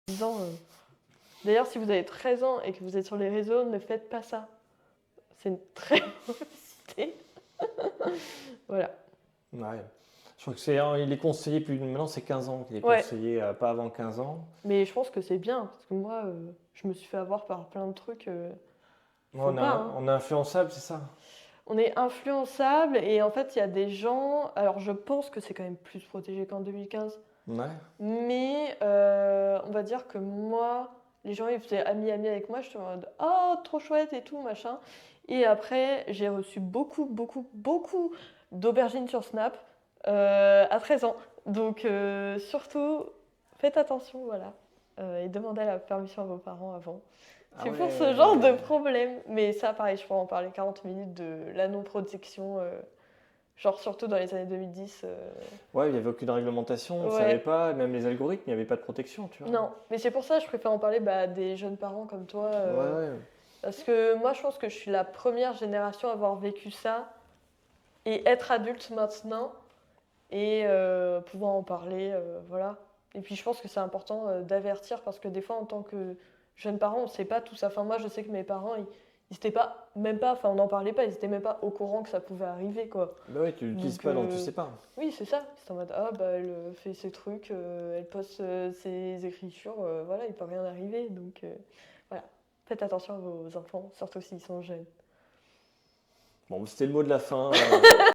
10 ans. D'ailleurs, si vous avez 13 ans et que vous êtes sur les réseaux, ne faites pas ça. C'est une très mauvaise idée. Voilà. Ouais. Je crois que il est conseillé plus. Maintenant, c'est 15 ans qu'il est Ouais. conseillé, pas avant 15 ans. Mais je pense que c'est bien, parce que moi, je me suis fait avoir par plein de trucs. Faut On pas, hein. on est influençable, c'est ça? On est influençable et en fait, il y a des gens. Alors, je pense que c'est quand même plus protégé qu'en 2015. Ouais. Mais on va dire que moi, les gens ils faisaient ami-ami avec moi, je suis en mode oh trop chouette et tout machin. Et après, j'ai reçu beaucoup d'aubergines sur Snap à 13 ans. Donc surtout, faites attention, voilà. Et demandez la permission à vos parents avant. Ah C'est pour ce ouais. genre de problème. Mais ça, pareil, je pourrais en parler 40 minutes de la non-protection. Genre surtout dans les années 2010. Ouais, il n'y avait aucune réglementation, on ne Ouais. savait pas, même les algorithmes, il n'y avait pas de protection, tu vois. Non, mais c'est pour ça que je préfère en parler des jeunes parents comme toi. Ouais, ouais. Parce que moi, je pense que je suis la première génération à avoir vécu ça et être adulte maintenant et pouvoir en parler, voilà. Et puis je pense que c'est important d'avertir parce que des fois, en tant que jeune parent, on ne sait pas tout ça. Enfin, moi, je sais que mes parents, ils étaient pas, même pas, enfin, on n'en parlait pas, ils n'étaient même pas au courant que ça pouvait arriver, quoi. Bah oui, tu l'utilises Donc, pas, donc tu sais pas. oui, c'est ça. C'est en mode, ah, bah, elle fait ses trucs, elle poste ses écritures, voilà, il peut rien arriver. Donc, voilà. Faites attention à vos enfants, surtout s'ils sont jeunes. Bon, c'était le mot de la fin.